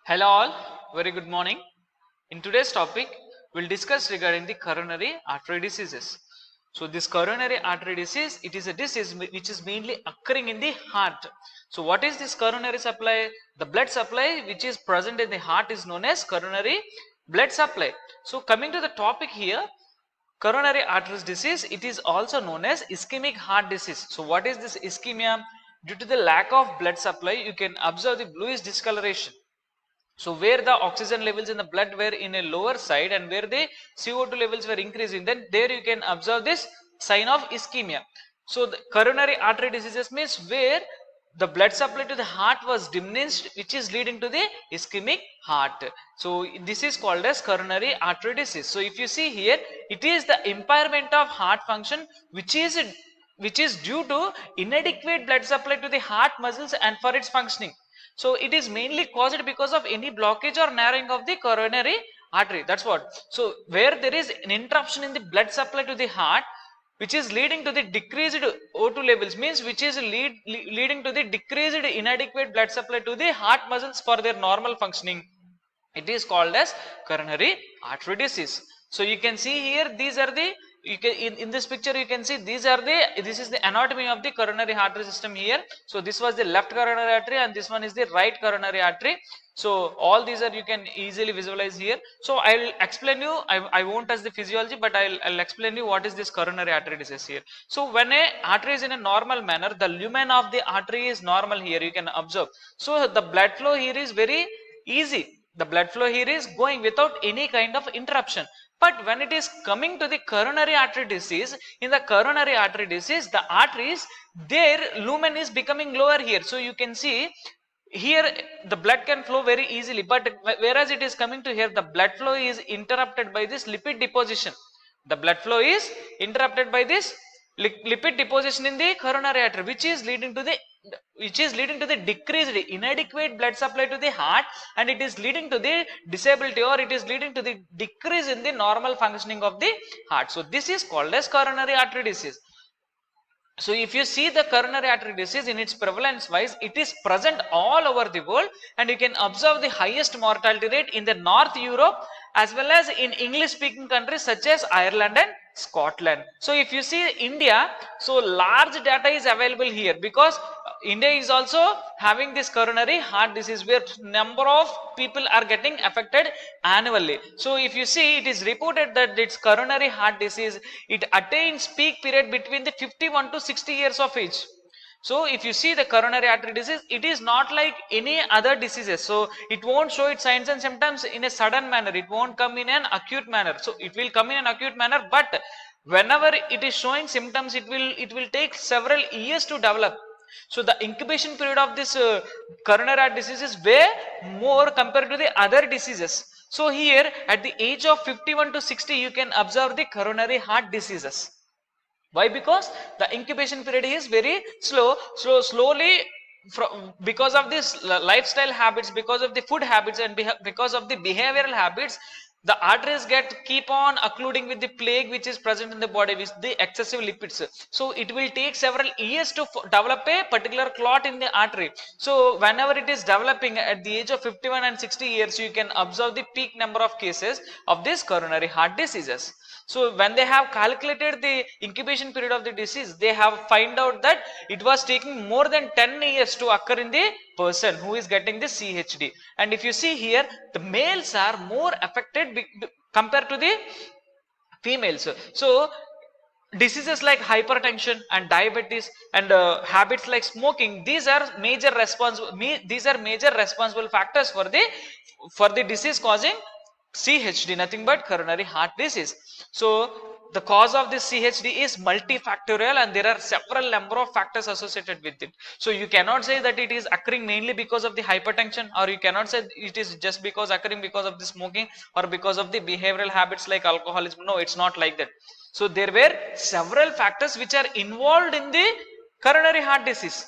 Hello all, very good morning. In today's topic, we'll discuss regarding the coronary artery diseases. So this coronary artery disease, it is a disease which is mainly occurring in the heart. So what is this coronary supply? The blood supply which is present in the heart is known as coronary blood supply. So coming to the topic here, coronary artery disease, it is also known as ischemic heart disease. So what is this ischemia? Due to the lack of blood supply, you can observe the bluish discoloration. So where the oxygen levels in the blood were in a lower side and where the CO2 levels were increasing, then there you can observe this sign of ischemia. So the coronary artery diseases means where the blood supply to the heart was diminished, which is leading to the ischemic heart. So this is called as coronary artery disease. So if you see here, it is the impairment of heart function which is due to inadequate blood supply to the heart muscles and for its functioning. So it is mainly caused because of any blockage or narrowing of the coronary artery. That's what. So where there is an interruption in the blood supply to the heart, which is leading to the decreased O2 levels, means which is leading to the decreased inadequate blood supply to the heart muscles for their normal functioning. It is called as coronary artery disease. So you can see here, these are the, in this picture you can see this is the anatomy of the coronary artery system here. So this was the left coronary artery and this one is the right coronary artery. So all these are, you can easily visualize here. So I will explain you, I won't touch the physiology, but I'll explain you what is this coronary artery disease here. So when a artery is in a normal manner, the lumen of the artery is normal here, you can observe. So the blood flow here is very easy. The blood flow here is going without any kind of interruption. But when it is coming to the coronary artery disease, in the coronary artery disease, the arteries, their lumen is becoming lower here. So you can see here the blood can flow very easily, but whereas it is coming to here, the blood flow is interrupted by this lipid deposition. The blood flow is interrupted by this lipid deposition in the coronary artery, which is leading to the decreased inadequate blood supply to the heart, and it is leading to the disability, or it is leading to the decrease in the normal functioning of the heart. So this is called as coronary artery disease. So if you see the coronary artery disease in its prevalence wise, it is present all over the world, and you can observe the highest mortality rate in the North Europe as well as in English speaking countries such as Ireland and Scotland. So if you see India, so large data is available here because India is also having this coronary heart disease where number of people are getting affected annually. So if you see, it is reported that its coronary heart disease, it attains peak period between the 51 to 60 years of age. So if you see the coronary artery disease, it is not like any other diseases. So it won't show its signs and symptoms in a sudden manner. It won't come in an acute manner. So it will come in an acute manner, but whenever it is showing symptoms, it will take several years to develop. So the incubation period of this coronary artery disease is way more compared to the other diseases. So here at the age of 51 to 60, you can observe the coronary heart diseases. Why? Because the incubation period is very slow. So slowly, because of this lifestyle habits, because of the food habits, and because of the behavioral habits, the arteries keep on occluding with the plaque which is present in the body with the excessive lipids. So it will take several years to develop a particular clot in the artery. So whenever it is developing at the age of 51 and 60 years, you can observe the peak number of cases of this coronary heart diseases. So when they have calculated the incubation period of the disease, they have find out that it was taking more than 10 years to occur in the person who is getting the CHD. And if you see here, the males are more affected compared to the females. So diseases like hypertension and diabetes and habits like smoking, these are major responsible factors for the disease causing CHD, nothing but coronary heart disease. So the cause of this CHD is multifactorial, and there are several number of factors associated with it. So you cannot say that it is occurring mainly because of the hypertension, or you cannot say it is just because occurring because of the smoking or because of the behavioral habits like alcoholism. No, it's not like that. So there were several factors which are involved in the coronary heart disease.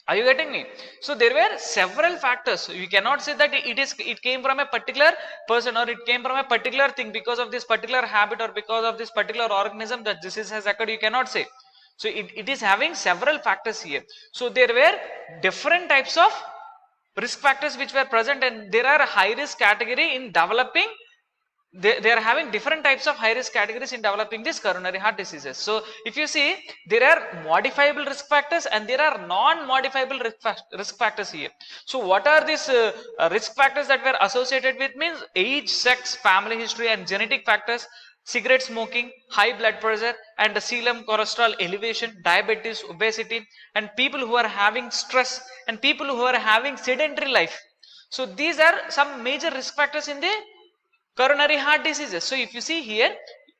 Are you getting me? So there were several factors. You cannot say that it came from a particular person, or it came from a particular thing because of this particular habit or because of this particular organism that disease has occurred. You cannot say. So it is having several factors here. So there were different types of risk factors which were present, and there are high risk category in developing. They are having different types of high risk categories in developing these coronary heart diseases. So if you see, there are modifiable risk factors and there are non-modifiable risk factors here. So what are these risk factors that were associated with? Means age, sex, family history and genetic factors, cigarette smoking, high blood pressure and the serum cholesterol elevation, diabetes, obesity, and people who are having stress and people who are having sedentary life. So these are some major risk factors in the coronary heart diseases. So if you see here,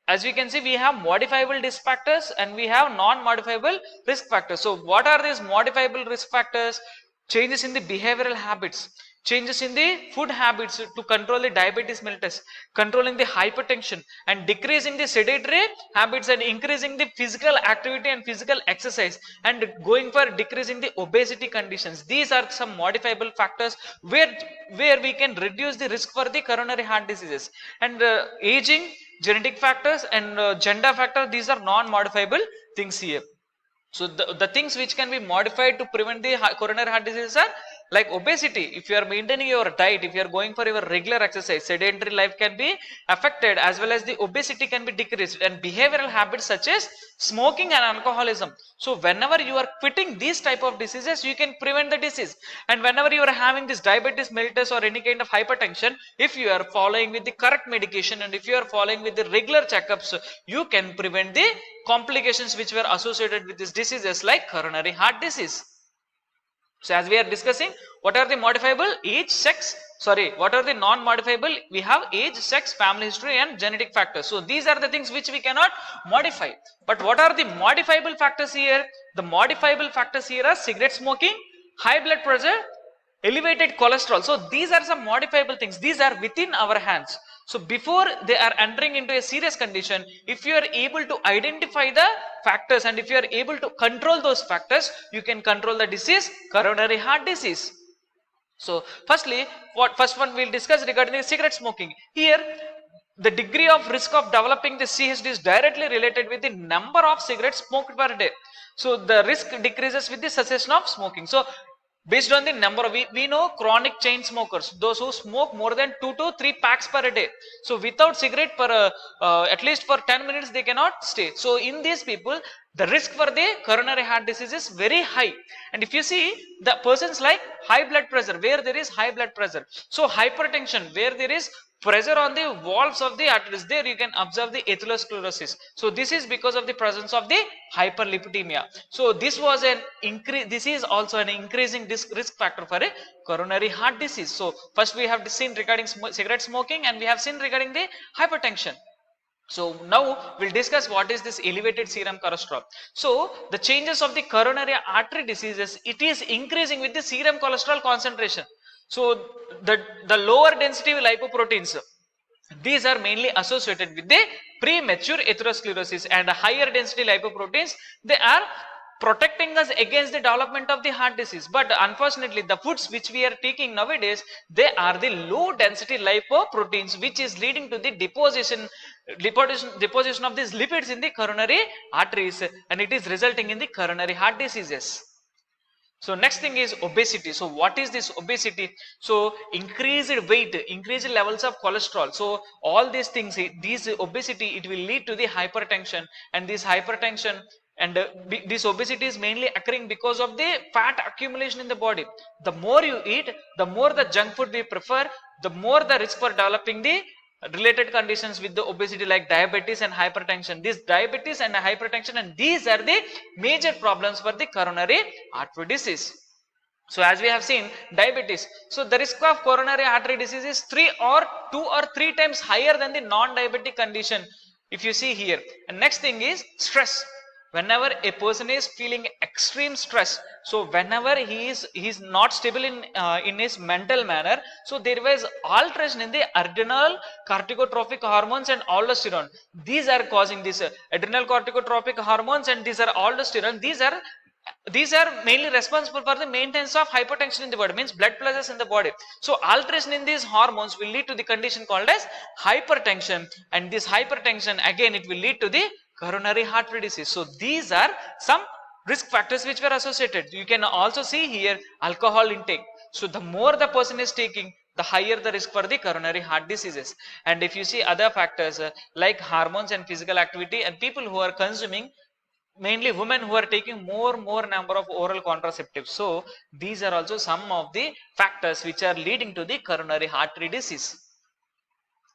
as we can see, we have modifiable risk factors and we have non-modifiable risk factors. So what are these modifiable risk factors? Changes in the behavioral habits, changes in the food habits to control the diabetes mellitus, controlling the hypertension and decreasing the sedentary habits and increasing the physical activity and physical exercise and going for decreasing the obesity conditions. These are some modifiable factors where we can reduce the risk for the coronary heart diseases. And aging, genetic factors and gender factor, these are non-modifiable things here. So the things which can be modified to prevent the coronary heart diseases are like obesity. If you are maintaining your diet, if you are going for your regular exercise, sedentary life can be affected, as well as the obesity can be decreased, and behavioral habits such as smoking and alcoholism. So whenever you are quitting these type of diseases, you can prevent the disease. And whenever you are having this diabetes mellitus or any kind of hypertension, if you are following with the correct medication and if you are following with the regular checkups, you can prevent the complications which were associated with these diseases like coronary heart disease. So as we are discussing, what are the modifiable? Age, sex, what are the non-modifiable? We have age, sex, family history and genetic factors. So these are the things which we cannot modify. But what are the modifiable factors here? The modifiable factors here are cigarette smoking, high blood pressure, elevated cholesterol. So these are some modifiable things. These are within our hands. So before they are entering into a serious condition, if you are able to identify the factors and if you are able to control those factors, you can control the disease, coronary heart disease. So firstly, first one we'll discuss regarding the cigarette smoking. Here, the degree of risk of developing the CHD is directly related with the number of cigarettes smoked per day. So the risk decreases with the cessation of smoking. So based on the number of, we know chronic chain smokers, those who smoke more than 2 to 3 packs per day. So without cigarette per at least for 10 minutes they cannot stay. So in these people, the risk for the coronary heart disease is very high. And if you see the persons like high blood pressure, where there is high blood pressure, so hypertension, where there is pressure on the valves of the arteries, there you can observe the atherosclerosis. So this is because of the presence of the hyperlipidemia. So this was an increase, this is also an increasing risk factor for a coronary heart disease. So first we have seen regarding cigarette smoking and we have seen regarding the hypertension. So now we'll discuss what is this elevated serum cholesterol. So the changes of the coronary artery diseases, it is increasing with the serum cholesterol concentration. So the lower density lipoproteins, these are mainly associated with the premature atherosclerosis, and higher density lipoproteins, they are protecting us against the development of the heart disease. But unfortunately, the foods which we are taking nowadays, they are the low density lipoproteins, which is leading to the deposition of these lipids in the coronary arteries, and it is resulting in the coronary heart diseases. So next thing is obesity. So what is this obesity? So increased weight, increased levels of cholesterol. So all these things, these obesity, it will lead to the hypertension, and this hypertension and this obesity is mainly occurring because of the fat accumulation in the body. The more you eat, the more the junk food we prefer, the more the risk for developing the related conditions with the obesity like diabetes and hypertension. This diabetes and hypertension, and these are the major problems for the coronary artery disease. So as we have seen, diabetes, so the risk of coronary artery disease is 2 or 3 times higher than the non-diabetic condition, if you see here. And next thing is stress. Whenever a person is feeling extreme stress, so whenever he is not stable in his mental manner, so there was alteration in the adrenal corticotropic hormones and aldosterone. These are causing this adrenal corticotropic hormones, and these are aldosterone. These are mainly responsible for the maintenance of hypertension in the body, means blood pressures in the body. So alteration in these hormones will lead to the condition called as hypertension, and this hypertension again, it will lead to the coronary artery disease. So these are some risk factors which were associated. You can also see here alcohol intake. So the more the person is taking, the higher the risk for the coronary heart diseases. And if you see other factors like hormones and physical activity, and people who are consuming, mainly women who are taking more number of oral contraceptives. So these are also some of the factors which are leading to the coronary artery disease.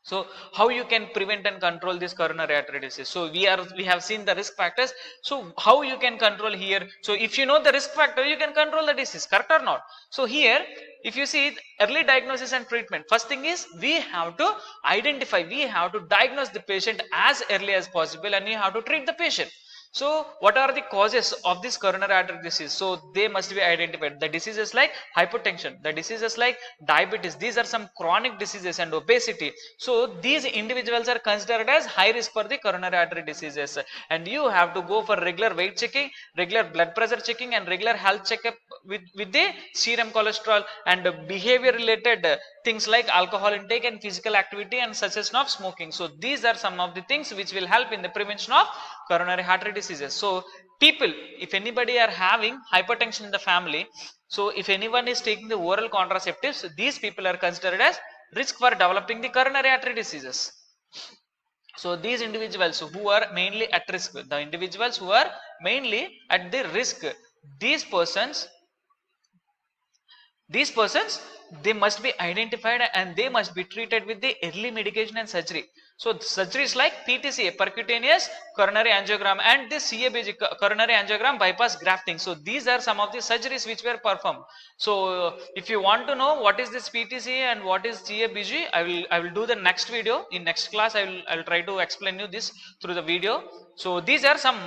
So how you can prevent and control this coronary artery disease? So we have seen the risk factors. So how you can control here? So if you know the risk factor, you can control the disease, correct or not? So here, if you see early diagnosis and treatment, first thing is we have to identify, we have to diagnose the patient as early as possible, and you have to treat the patient. So what are the causes of this coronary artery disease? So they must be identified. The diseases like hypertension, the diseases like diabetes, these are some chronic diseases, and obesity. So these individuals are considered as high risk for the coronary artery diseases, and you have to go for regular weight checking, regular blood pressure checking, and regular health checkup with the serum cholesterol and behavior related things like alcohol intake and physical activity and cessation of smoking. So these are some of the things which will help in the prevention of coronary artery diseases. So people, if anybody are having hypertension in the family, so if anyone is taking the oral contraceptives, these people are considered as risk for developing the coronary artery diseases. So these individuals who are mainly at risk, the individuals who are mainly at the risk, these persons, they must be identified and they must be treated with the early medication and surgery. So surgeries like PTCA, percutaneous coronary angiogram, and the CABG, coronary angiogram bypass grafting. So these are some of the surgeries which were performed. So if you want to know what is this PTCA and what is CABG, I will do the next video. In next class I will try to explain you this through the video. So these are some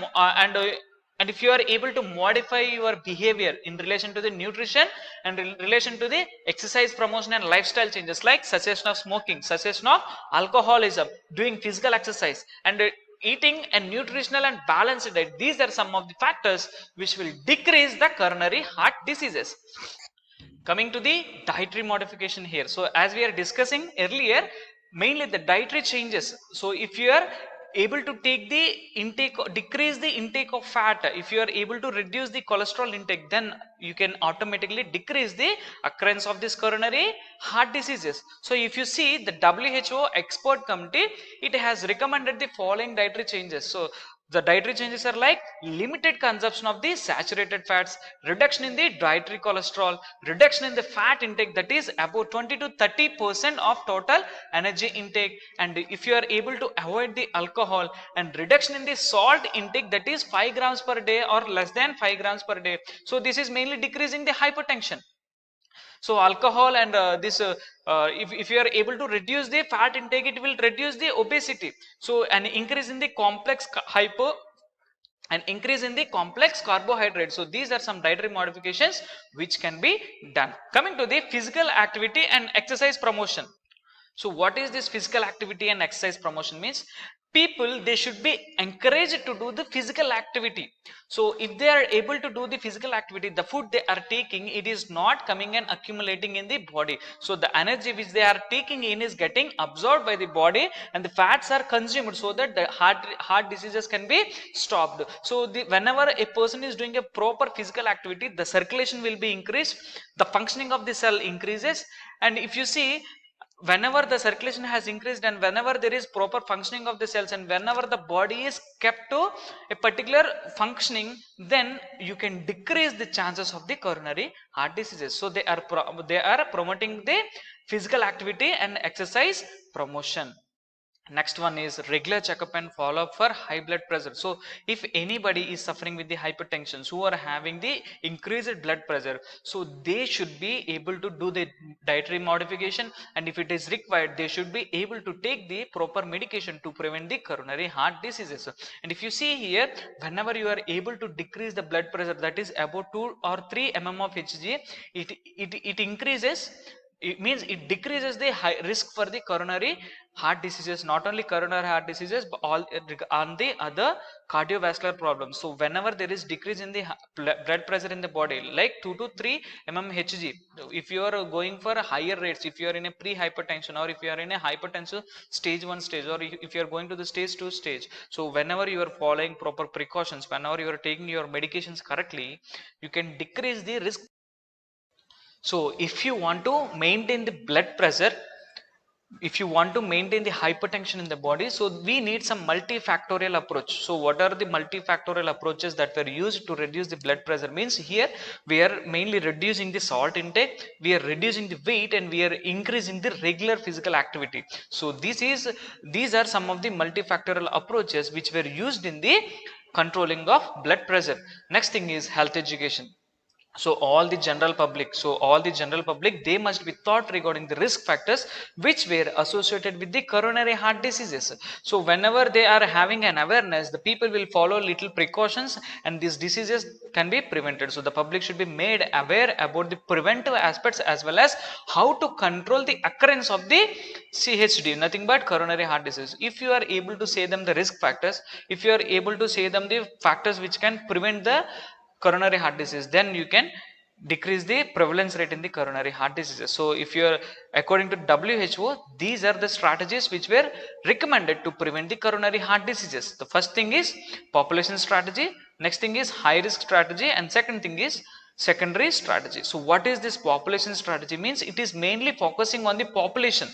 and if you are able to modify your behavior in relation to the nutrition and in relation to the exercise promotion and lifestyle changes like cessation of smoking, cessation of alcoholism, doing physical exercise, and eating a nutritional and balanced diet, these are some of the factors which will decrease the coronary heart diseases. Coming to the dietary modification here. So as we are discussing earlier, mainly the dietary changes. So if you are able to take the intake, decrease the intake of fat, if you are able to reduce the cholesterol intake, then you can automatically decrease the occurrence of this coronary heart diseases. So if you see the WHO expert committee, it has recommended the following dietary changes. So the dietary changes are like limited consumption of the saturated fats, reduction in the dietary cholesterol, reduction in the fat intake, that is about 20 to 30% of total energy intake, and if you are able to avoid the alcohol, and reduction in the salt intake, that is 5 grams per day or less than 5 grams per day. So this is mainly decreasing the hypertension. So alcohol and if you are able to reduce the fat intake, it will reduce the obesity. So an increase in the complex hypo and increase in the complex carbohydrates. So these are some dietary modifications which can be done. Coming to the physical activity and exercise promotion. So what is this physical activity and exercise promotion means? People, they should be encouraged to do the physical activity. So if they are able to do the physical activity, the food they are taking, it is not coming and accumulating in the body. So the energy which they are taking in is getting absorbed by the body, and the fats are consumed, so that the heart diseases can be stopped. So whenever a person is doing a proper physical activity, the circulation will be increased, the functioning of the cell increases, and if you see, whenever the circulation has increased and whenever there is proper functioning of the cells and whenever the body is kept to a particular functioning, then you can decrease the chances of the coronary heart diseases. So they are promoting the physical activity and exercise promotion. Next one is regular checkup and follow up for high blood pressure. So if anybody is suffering with the hypertension, who are having the increased blood pressure, so they should be able to do the dietary modification, and if it is required, they should be able to take the proper medication to prevent the coronary heart diseases. And if you see here, whenever you are able to decrease the blood pressure, that is about 2 or 3 mm of Hg, it increases it means it decreases the high risk for the coronary heart diseases, not only coronary heart diseases but all on the other cardiovascular problems. So whenever there is decrease in the blood pressure in the body like 2 to 3 mmHg, if you are going for higher rates, if you are in a pre-hypertension or if you are in a hypertensive stage 1 stage, or if you are going to the stage 2 stage, so whenever you are following proper precautions, whenever you are taking your medications correctly, you can decrease the risk. So if you want to maintain the blood pressure, if you want to maintain the hypertension in the body, so we need some multifactorial approach. So what are the multifactorial approaches that were used to reduce the blood pressure? Means here we are mainly reducing the salt intake, we are reducing the weight, and we are increasing the regular physical activity. So these are some of the multifactorial approaches which were used in the controlling of blood pressure. Next thing is health education. So all the general public, they must be taught regarding the risk factors which were associated with the coronary heart diseases. So whenever they are having an awareness, the people will follow little precautions and these diseases can be prevented. So the public should be made aware about the preventive aspects as well as how to control the occurrence of the CHD, nothing but coronary heart disease. If you are able to say them the risk factors, if you are able to say them the factors which can prevent the coronary heart disease, then you can decrease the prevalence rate in the coronary heart diseases. So if you are, according to WHO, these are the strategies which were recommended to prevent the coronary heart diseases. The first thing is population strategy, next thing is high risk strategy, and second thing is secondary strategy. So what is this population strategy? Means it is mainly focusing on the population.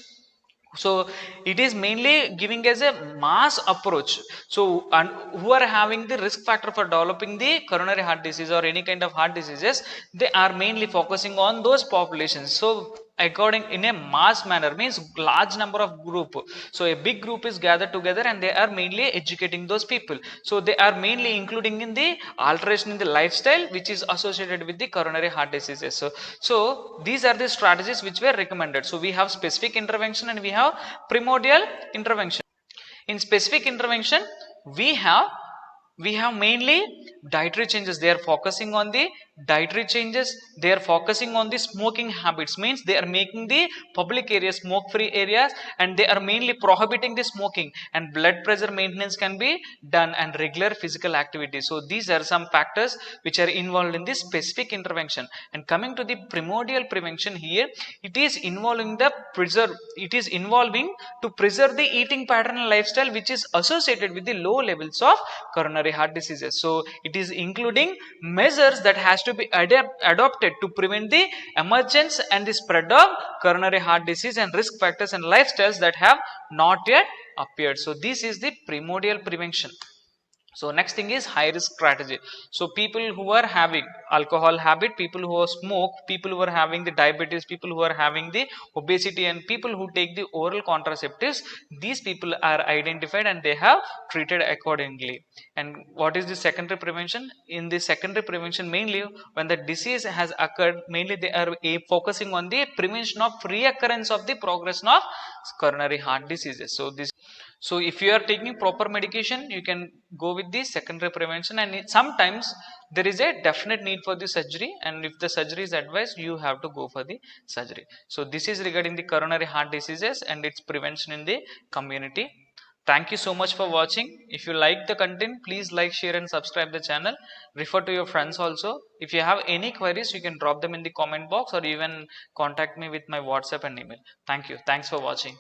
So it is mainly giving as a mass approach. So and who are having the risk factor for developing the coronary heart disease or any kind of heart diseases, they are mainly focusing on those populations. So according in a mass manner, means large number of group. So a big group is gathered together and they are mainly educating those people. So they are mainly including in the alteration in the lifestyle which is associated with the coronary heart diseases. So these are the strategies which were recommended. So we have specific intervention and we have primordial intervention. In specific intervention, we have mainly dietary changes. They are focusing on the dietary changes, they are focusing on the smoking habits, means they are making the public areas smoke free areas, and they are mainly prohibiting the smoking, and blood pressure maintenance can be done, and regular physical activity. So these are some factors which are involved in this specific intervention. And coming to the primordial prevention, here it is involving to preserve the eating pattern and lifestyle which is associated with the low levels of coronary heart diseases. So it is including measures that has to be adopted to prevent the emergence and the spread of coronary heart disease, and risk factors and lifestyles that have not yet appeared. So this is the primordial prevention. So next thing is high risk strategy. So people who are having alcohol habit, people who smoke, people who are having the diabetes, people who are having the obesity, and people who take the oral contraceptives, these people are identified and they have treated accordingly. And what is the secondary prevention? In the secondary prevention, mainly when the disease has occurred, mainly they are focusing on the prevention of reoccurrence of the progression of coronary heart diseases. So if you are taking proper medication, you can go with the secondary prevention, and sometimes there is a definite need for the surgery, and if the surgery is advised, you have to go for the surgery. So this is regarding the coronary heart diseases and its prevention in the community. Thank you so much for watching. If you like the content, please like, share and subscribe the channel. Refer to your friends also. If you have any queries, you can drop them in the comment box or even contact me with my WhatsApp and email. Thank you. Thanks for watching.